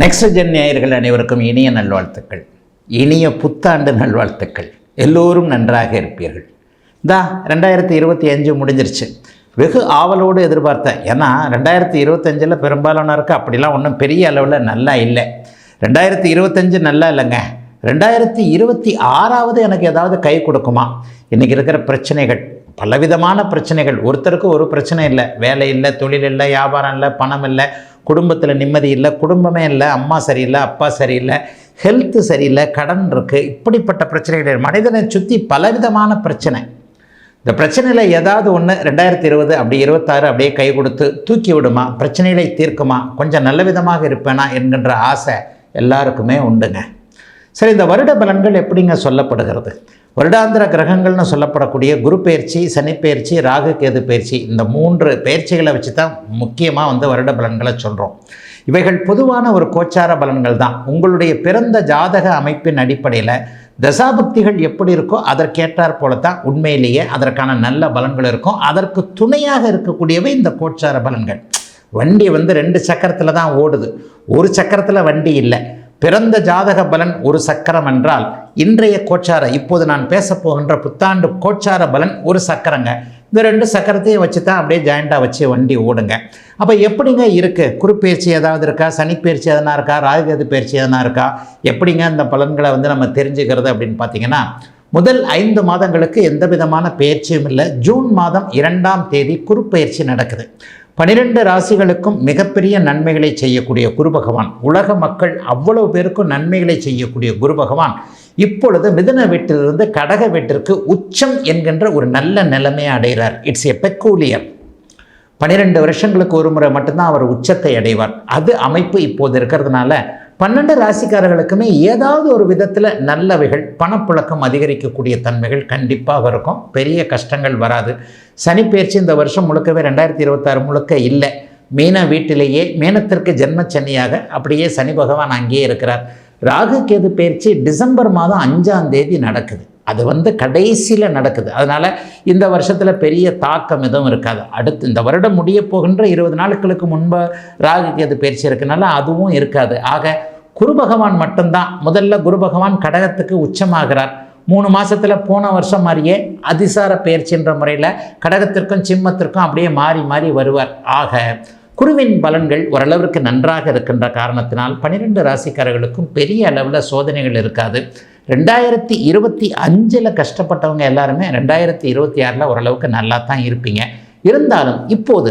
Next gen நேயர்கள் அனைவருக்கும் இனிய நல்வாழ்த்துக்கள், இனிய புத்தாண்டு நல்வாழ்த்துக்கள். எல்லோரும் நன்றாக இருப்பீர்கள். 2025 முடிஞ்சிருச்சு. வெகு ஆவலோடு எதிர்பார்த்தேன். ஏன்னா 2025 பெரும்பாலானருக்கு அப்படிலாம் ஒன்றும் பெரிய அளவில் நல்லா இல்லை. 2025 நல்லா இல்லைங்க. 2026 எனக்கு ஏதாவது கை கொடுக்குமா? இன்றைக்கி இருக்கிற பிரச்சனைகள், பலவிதமான பிரச்சனைகள். ஒருத்தருக்கு ஒரு பிரச்சனை இல்லை. வேலை இல்லை, தொழில் இல்லை, வியாபாரம் இல்லை, பணம் இல்லை, குடும்பத்தில் நிம்மதி இல்லை, குடும்பமே இல்லை, அம்மா சரியில்லை, அப்பா சரியில்லை, ஹெல்த்து சரியில்லை, கடன் இருக்குது. இப்படிப்பட்ட பிரச்சனைகள் மனிதனை சுற்றி பலவிதமான பிரச்சனை. இந்த பிரச்சனையில் ஏதாவது ஒன்று 2020 அப்படி 26 அப்படியே கை கொடுத்து தூக்கி விடுமா, பிரச்சனைகளை தீர்க்குமா, கொஞ்சம் நல்ல விதமாக இருப்பேனா என்கின்ற ஆசை எல்லாருக்குமே உண்டுங்க. சரி, இந்த வருட பலன்கள் எப்படிங்க சொல்லப்படுகிறது? வருடாந்திர கிரகங்கள்னு சொல்லப்படக்கூடிய குரு பயிற்சி, சனி பயிற்சி, ராகு கேது பயிற்சி, இந்த 3 பயிற்சிகளை வச்சு தான் முக்கியமாக வருட பலன்களை சொல்கிறோம். இவைகள் பொதுவான ஒரு கோச்சார பலன்கள் தான். உங்களுடைய பிறந்த ஜாதக அமைப்பின் அடிப்படையில் தசாபக்திகள் எப்படி இருக்கோ அதற்கேற்றாற் போல தான் உண்மையிலேயே அதற்கான நல்ல பலன்கள் இருக்கும். அதற்கு துணையாக இருக்கக்கூடியவை இந்த கோச்சார பலன்கள். வண்டி 2 சக்கரத்தில் தான் ஓடுது, ஒரு சக்கரத்தில் வண்டி இல்லை. பிறந்த ஜாதக பலன் ஒரு சக்கரம் என்றால் இன்றைய கோச்சார, இப்போது நான் பேசப்போகின்ற புத்தாண்டு கோச்சார பலன் ஒரு சக்கரங்க. இந்த 2 சக்கரத்தையும் வச்சு தான் அப்படியே ஜாயிண்டாக வச்சு வண்டி ஓடுங்க. அப்போ எப்படிங்க இருக்குது? குருப்பெயர்ச்சி ஏதாவது இருக்கா? சனிப்பெயர்ச்சி எதனா இருக்கா? ராகுகேது பயிற்சி எதனா இருக்கா? எப்படிங்க இந்த பலன்களை நம்ம தெரிஞ்சுக்கிறது அப்படின்னு பார்த்தீங்கன்னா, முதல் 5 மாதங்களுக்கு எந்த விதமான பயிற்சியும் இல்லை. ஜூன் மாதம் 2ஆம் தேதி குருப்பெயர்ச்சி நடக்குது. 12 ராசிகளுக்கும் மிகப்பெரிய நன்மைகளை செய்யக்கூடிய குரு பகவான், உலக மக்கள் அவ்வளவு பேருக்கும் நன்மைகளை செய்யக்கூடிய குரு பகவான் இப்பொழுது மிதுன வீட்டிலிருந்து கடக வீட்டிற்கு உச்சம் என்கின்ற ஒரு நல்ல நிலைமையை அடைகிறார். It's a peculiar. 12 வருஷங்களுக்கு ஒரு முறை மட்டும்தான் அவர் உச்சத்தை அடைவார். அது அமைப்பு இப்போது இருக்கிறதுனால 12 ராசிக்காரர்களுக்குமே ஏதாவது ஒரு விதத்தில் நல்லவைகள், பணப்புழக்கம் அதிகரிக்கக்கூடிய தன்மைகள் கண்டிப்பாக இருக்கும். பெரிய கஷ்டங்கள் வராது. சனிப்பெயர்ச்சி இந்த வருஷம் முழுக்கவே 2026 முழுக்க இல்லை. மீன வீட்டிலேயே மீனத்திற்கு ஜென்மச்சனியாக அப்படியே சனி பகவான் அங்கேயே இருக்கிறார். ராகு கேது பயிற்சி டிசம்பர் மாதம் 5ஆம் தேதி நடக்குது. அது கடைசியில் நடக்குது. அதனால் இந்த வருஷத்தில் பெரிய தாக்கம் எதுவும் இருக்காது. அடுத்து இந்த வருடம் முடிய போகின்ற 20 நாட்களுக்கு முன்பு ராகு கேது பயிற்சி இருக்கனால அதுவும் இருக்காது. ஆக குரு பகவான் மட்டும்தான். முதல்ல குரு பகவான் கடகத்துக்கு உச்சமாகிறார். 3 மாதத்தில் போன வருஷம் மாதிரியே அதிசார பயிற்சின்ற முறையில் கடகத்திற்கும் சிம்மத்திற்கும் அப்படியே மாறி மாறி வருவார். ஆக குருவின் பலன்கள் ஓரளவிற்கு நன்றாக இருக்கின்ற காரணத்தினால் 12 ராசிக்காரர்களுக்கும் பெரிய அளவில் சோதனைகள் இருக்காது. 2025 கஷ்டப்பட்டவங்க எல்லாருமே 2026 ஓரளவுக்கு நல்லா தான் இருப்பீங்க. இருந்தாலும் இப்போது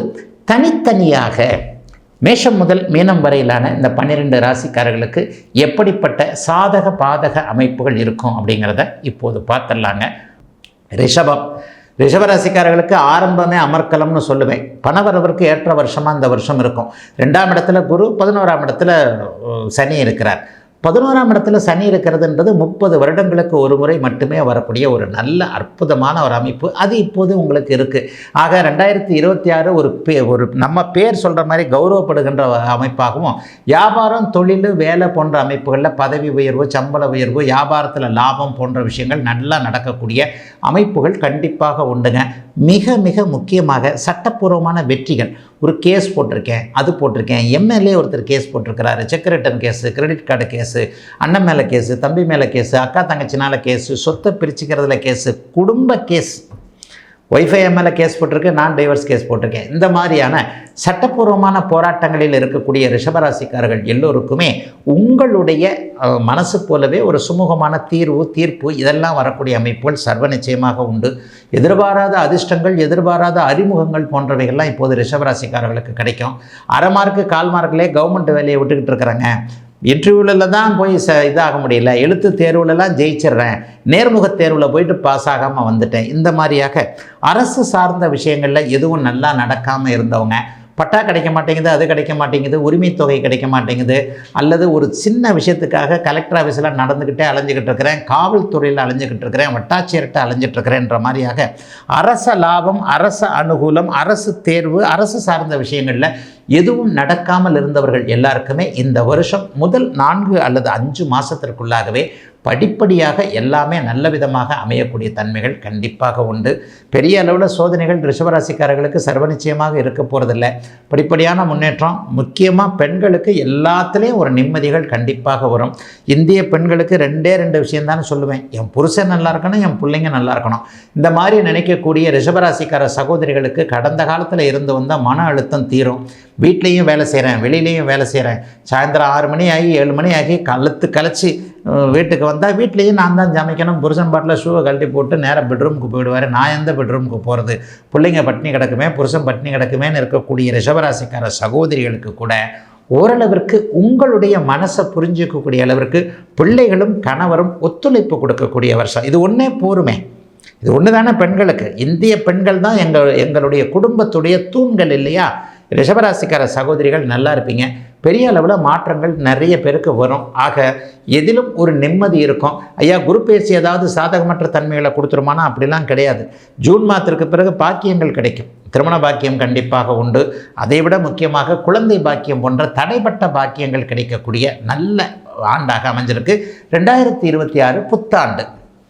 தனித்தனியாக மேஷம் முதல் மீனம் வரையிலான இந்த 12 ராசிக்காரர்களுக்கு எப்படிப்பட்ட சாதக பாதக அமைப்புகள் இருக்கும் அப்படிங்கிறத இப்போது பார்த்துடலாங்க. ரிஷபராசிக்காரர்களுக்கு ஆரம்பமே அமர்க்கலம்னு சொல்லுவேன். பணவரவிற்கு ஏற்ற வருஷமாக இந்த வருஷம் இருக்கும். 2ஆம் இடத்துல குரு, 11ஆம் இடத்துல சனி இருக்கிறார். 11ஆம் இடத்துல சனி இருக்கிறதுன்றது 30 வருடங்களுக்கு ஒரு முறை மட்டுமே வரக்கூடிய ஒரு நல்ல அற்புதமான ஒரு அமைப்பு. அது இப்போது உங்களுக்கு இருக்குது. ஆக 2026 ஒரு நம்ம பேர் சொல்கிற மாதிரி கௌரவப்படுகின்ற அமைப்பாகவும், வியாபாரம், தொழில், வேலை போன்ற அமைப்புகளில் பதவி உயர்வு, சம்பள உயர்வு, வியாபாரத்தில் லாபம் போன்ற விஷயங்கள் நல்லா நடக்கக்கூடிய அமைப்புகள் கண்டிப்பாக உண்டுங்க. மிக மிக முக்கியமாக சட்டப்பூர்வமான வெற்றிகள். ஒரு கேஸ் போட்டிருக்கேன், அது போட்டிருக்கேன், எம்எல்ஏ ஒருத்தர் கேஸ் போட்டிருக்கிறாரு, cheque return case, credit card case, அண்ணன் மேலே கேஸு, தம்பி மேலே கேஸு, அக்கா தங்கச்சினால கேஸு, சொத்தை பிரிச்சுக்கிறதுல கேஸு, குடும்ப கேஸ், ஒய்ஃபை மேலே கேஸ் போட்டிருக்கு, நான் டைவர்ஸ் கேஸ் போட்டிருக்கேன். இந்த மாதிரியான சட்டப்பூர்வமான போராட்டங்களில் இருக்கக்கூடிய ரிஷபராசிக்காரர்கள் எல்லோருக்குமே உங்களுடைய மனசு போலவே ஒரு சுமூகமான தீர்ப்பு இதெல்லாம் வரக்கூடிய அமைப்புகள் சர்வ நிச்சயமாக உண்டு. எதிர்பாராத அதிர்ஷ்டங்கள், எதிர்பாராத அறிமுகங்கள் போன்றவைகள்லாம் இப்போது ரிஷபராசிக்காரர்களுக்கு கிடைக்கும். அரை மார்க்கு, கால் மார்க்கிலே கவர்மெண்ட் வேலையை விட்டுக்கிட்டு இருக்கிறாங்க. இன்டர்வியூவில் தான் போய் இதாக முடியல, எழுத்து தேர்வுலலாம் ஜெயிச்சிட்றேன், நேர்முக தேர்வில் போயிட்டு பாஸ் ஆகாமல் வந்துட்டேன். இந்த மாதிரியாக அரசு சார்ந்த விஷயங்களில் எதுவும் நல்லா நடக்காமல் இருந்தவங்க, பட்டா கிடைக்க மாட்டேங்குது, அது கிடைக்க மாட்டேங்குது, உரிமை தொகை கிடைக்க மாட்டேங்குது, அல்லது ஒரு சின்ன விஷயத்துக்காக கலெக்டர் ஆஃபீஸில் நடந்துக்கிட்டே அலைஞ்சிக்கிட்டு இருக்கிறேன், காவல்துறையில் அலைஞ்சிக்கிட்டு இருக்கிறேன், வட்டாட்சியர்கிட்ட அலைஞ்சிட்ருக்கிறேன்ற மாதிரியாக அரச லாபம், அரச அனுகூலம், அரசு தேர்வு, அரசு சார்ந்த விஷயங்களில் எதுவும் நடக்காமல் இருந்தவர்கள் எல்லாருக்குமே இந்த வருஷம் முதல் 4 அல்லது 5 மாதத்திற்குள்ளாகவே படிப்படியாக எல்லாமே நல்ல விதமாக அமையக்கூடிய தன்மைகள் கண்டிப்பாக உண்டு. பெரிய அளவில் சோதனைகள் ரிஷபராசிக்காரர்களுக்கு சர்வ நிச்சயமாக இருக்க போகிறதில்ல. படிப்படியான முன்னேற்றம். முக்கியமாக பெண்களுக்கு எல்லாத்துலேயும் ஒரு நிம்மதிகள் கண்டிப்பாக வரும். இந்திய பெண்களுக்கு ரெண்டே விஷயம்தான் சொல்லுவேன். என் புருஷன் நல்லா இருக்கணும், என் பிள்ளைங்க நல்லா இருக்கணும். இந்த மாதிரி நினைக்கக்கூடிய ரிஷபராசிக்கார சகோதரிகளுக்கு கடந்த காலத்தில் இருந்து வந்தால் மன அழுத்தம் தீரும். வீட்லேயும் வேலை செய்கிறேன், வெளியிலையும் வேலை செய்கிறேன், சாயந்தரம் 6 மணி ஆகி 7 மணி ஆகி கழிச்சு வீட்டுக்கு வந்தால் வீட்லேயும் நான் தான் சமைக்கணும். புருஷன் பாட்டில் ஷூவை கழட்டி போட்டு நேராக பெட்ரூமுக்கு போயிடுவார். நான் எந்த பெட்ரூமுக்கு போகிறது? பிள்ளைங்க பட்டினி கிடக்குமே, புருஷன் பட்டினி கிடக்குமேன்னு இருக்கக்கூடிய ரிஷபராசிக்கார சகோதரிகளுக்கு கூட ஓரளவிற்கு உங்களுடைய மனசை புரிஞ்சிக்கக்கூடிய அளவிற்கு பிள்ளைகளும் கணவரும் ஒத்துழைப்பு கொடுக்கக்கூடிய வருஷம். இது ஒன்றே போருமே. இது ஒன்று தானே பெண்களுக்கு. இந்திய பெண்கள் தான் எங்களுடைய குடும்பத்துடைய தூண்கள் இல்லையா? ரிஷபராசிக்கார சகோதரிகள் நல்லா இருப்பீங்க. பெரிய அளவில் மாற்றங்கள் நிறைய பேருக்கு வரும். ஆக எதிலும் ஒரு நிம்மதி இருக்கும். ஐயா, குரு பயிற்சி ஏதாவது சாதகமற்ற தன்மைகளை கொடுத்துருமானா? அப்படிலாம் கிடையாது. ஜூன் மாதத்திற்கு பிறகு பாக்கியங்கள் கிடைக்கும். திருமண பாக்கியம் கண்டிப்பாக உண்டு. அதைவிட முக்கியமாக குழந்தை பாக்கியம் போன்ற தடைப்பட்ட பாக்கியங்கள் கிடைக்கக்கூடிய நல்ல ஆண்டாக அமைஞ்சிருக்கு 2026 புத்தாண்டு.